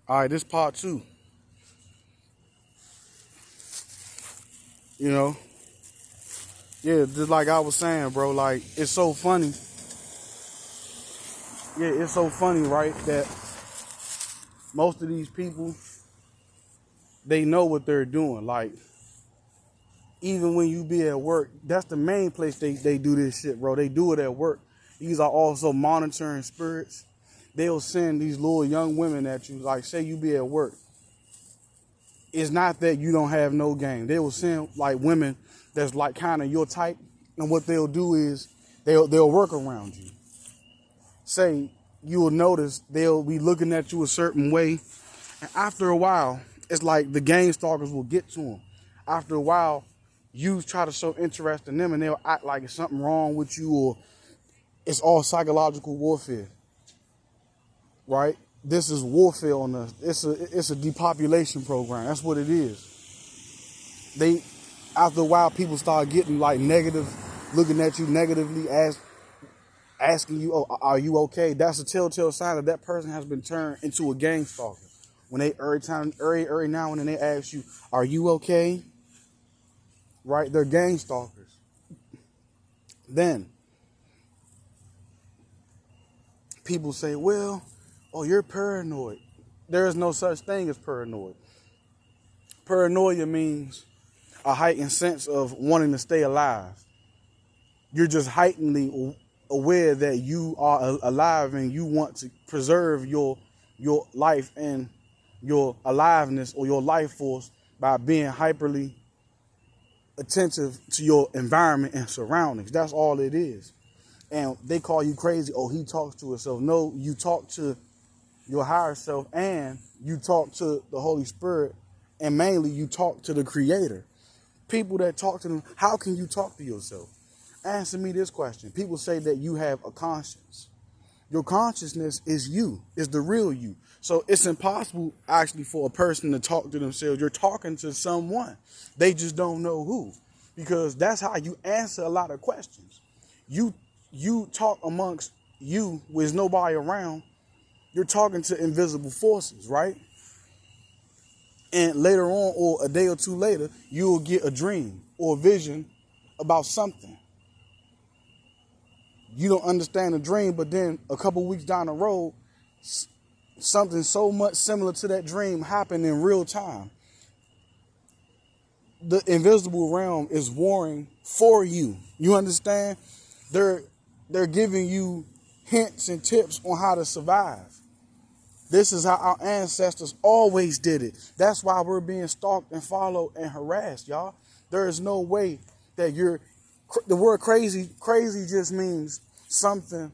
All right, this part two. You know, yeah, just like I was saying, bro. Like it's so funny. Yeah, it's so funny, right? That most of these people, they know what they're doing. Like even when you be at work, that's the main place they do this shit, bro. They do it at work. These are also monitoring spirits. They'll send these little young women at you. Like say you be at work. It's not that you don't have no game. They will send like women that's like kind of your type, and what they'll do is they'll work around you. Say you will notice they'll be looking at you a certain way, and after a while, it's like the game stalkers will get to them. After a while, you try to show interest in them, and they'll act like it's something wrong with you, or it's all psychological warfare, right? This is warfare on us. It's a depopulation program. That's what it is. After a while, people start getting like negative, looking at you negatively, asking you, "Oh, are you okay?" That's a telltale sign that person has been turned into a gang stalker. When they every now and then they ask you, "Are you okay?" Right? They're gang stalkers. Then people say, "Well, oh, you're paranoid." There is no such thing as paranoid. Paranoia means a heightened sense of wanting to stay alive. You're just heightenedly aware that you are alive and you want to preserve your life and your aliveness or your life force by being hyperly attentive to your environment and surroundings. That's all it is. And they call you crazy. Oh, he talks to himself. No, you talk to your higher self and you talk to the Holy Spirit, and mainly you talk to the Creator. People that talk to them, how can you talk to yourself? Answer me this question. People say that you have a conscience. Your consciousness is you, is the real you. So it's impossible actually for a person to talk to themselves. You're talking to someone. They just don't know who, because that's how you answer a lot of questions. You talk amongst you with nobody around. You're talking to invisible forces, right? And later on, or a day or two later, you'll get a dream or a vision about something. You don't understand the dream, but then a couple weeks down the road, something so much similar to that dream happened in real time. The invisible realm is warring for you. You understand? They're giving you hints and tips on how to survive. This is how our ancestors always did it. That's why we're being stalked and followed and harassed, y'all. There is no way that the word crazy just means something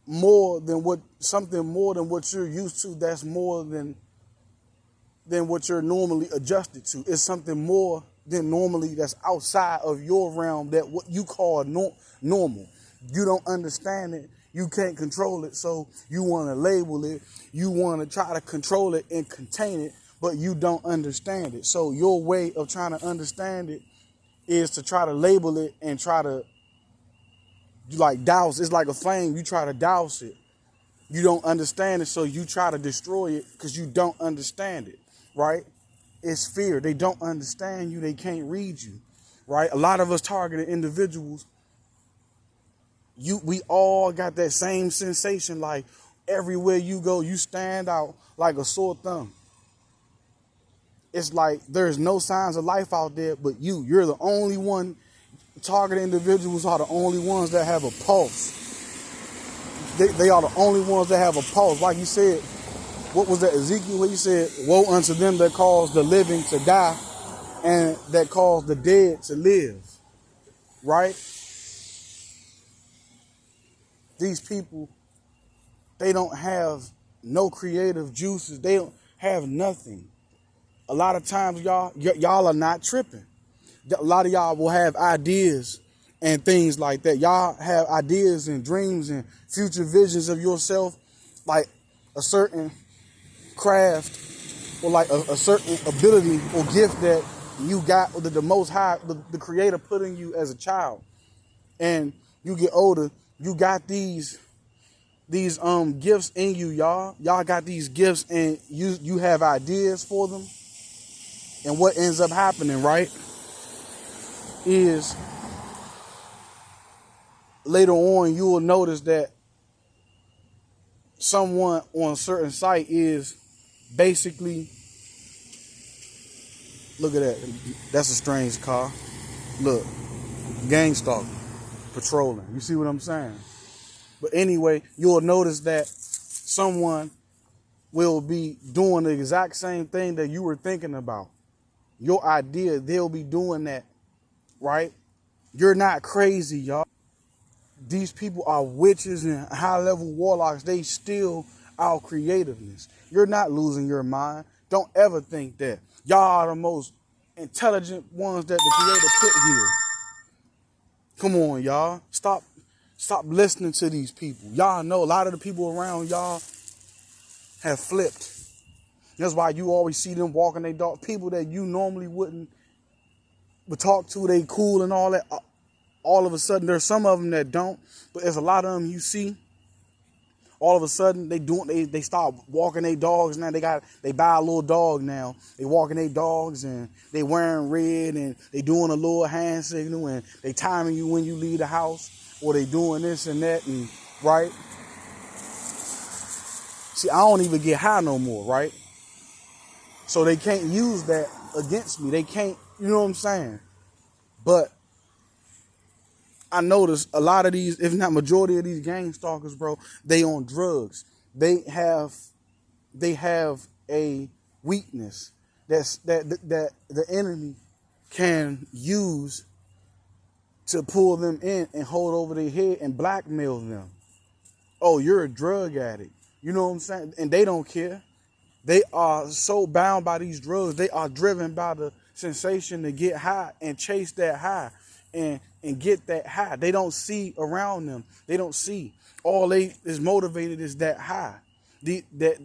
more than what you're used to. That's more than what you're normally adjusted to. It's something more than normally that's outside of your realm, that what you call normal. You don't understand it. You can't control it, so you want to label it. You want to try to control it and contain it, but you don't understand it. So your way of trying to understand it is to try to label it and try to douse. It's like a flame. You try to douse it. You don't understand it, so you try to destroy it because you don't understand it, right? It's fear. They don't understand you. They can't read you, right? A lot of us targeted individuals, we all got that same sensation. Like everywhere you go, you stand out like a sore thumb. It's like there's no signs of life out there but you're the only one. Targeted individuals are the only ones that have a pulse. They are the only ones that have a pulse. Like you said, what was that, Ezekiel, where you said, woe unto them that cause the living to die and that cause the dead to live, right? These people, they don't have no creative juices. They don't have nothing. A lot of times, y'all are not tripping. A lot of y'all will have ideas and things like that. Y'all have ideas and dreams and future visions of yourself, like a certain craft or like a certain ability or gift that you got, or the Most High, the Creator put in you as a child. And you get older, you got these gifts in you, y'all. Y'all got these gifts and you have ideas for them. And what ends up happening, right, is later on you will notice that someone on a certain site is basically, look at that. That's a strange car. Look, gang stalker, patrolling. You see what I'm saying? But anyway, you'll notice that someone will be doing the exact same thing that you were thinking about. Your idea, they'll be doing that, right? You're not crazy, y'all. These people are witches and high-level warlocks. They steal our creativeness. You're not losing your mind. Don't ever think that. Y'all are the most intelligent ones that the Creator put here. Come on, y'all. Stop listening to these people. Y'all know a lot of the people around y'all have flipped. That's why you always see them walking their dog. People that you normally would talk to, they cool and all that. All of a sudden, there's some of them that don't, but there's a lot of them you see. All of a sudden, they start walking their dogs now. They buy a little dog now. They walking their dogs and they wearing red and they doing a little hand signal and they timing you when you leave the house, or they doing this and that, and right. See, I don't even get high no more, right? So they can't use that against me. They can't, you know what I'm saying? But I noticed a lot of these, if not majority of these gang stalkers, bro, they on drugs. They have a weakness that the enemy can use to pull them in and hold over their head and blackmail them. Oh, you're a drug addict. You know what I'm saying? And they don't care. They are so bound by these drugs. They are driven by the sensation to get high and chase that high and get that high. They don't see around them. They don't see. All they is motivated is that high. That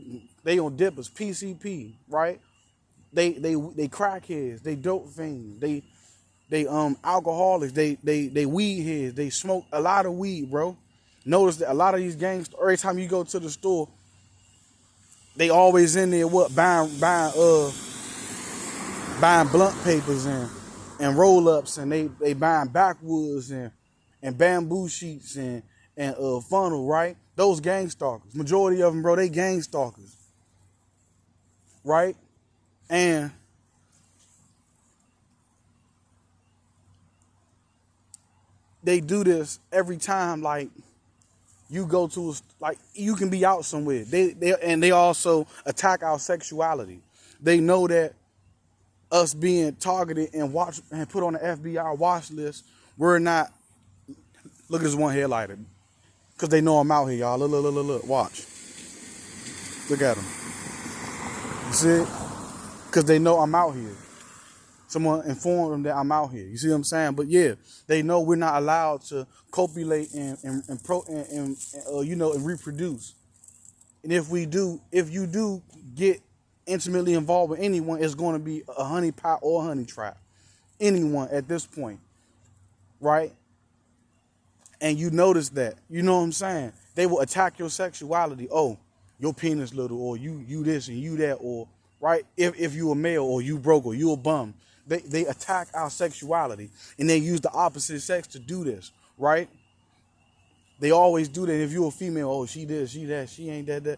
they on dippers, PCP, right? They crackheads, they dope fiends, they alcoholics, they weed heads, they smoke a lot of weed, bro. Notice that a lot of these gangs, every time you go to the store, they always in there buying blunt papers and roll ups, and they buying backwoods and bamboo sheets and funnel, right? Those gang stalkers. Majority of them, bro, they gang stalkers. Right? And they do this every time, like, you go to, like, you can be out somewhere. They also attack our sexuality. They know that us being targeted and watch and put on the FBI watch list, we're not. Look at this one headlighter, because they know I'm out here, y'all. Look, watch. Look at them. You see it? Because they know I'm out here. Someone informed them that I'm out here. You see what I'm saying? But yeah, they know we're not allowed to copulate and reproduce. And if you do get intimately involved with anyone, it's going to be a honey pot or a honey trap. Anyone at this point, right? And you notice that, you know what I'm saying? They will attack your sexuality. Oh, your penis little, or you this and you that, or right? If you a male, or you broke, or you a bum. They attack our sexuality, and they use the opposite sex to do this, right? They always do that. If you're a female, oh, she this, she that, she ain't that.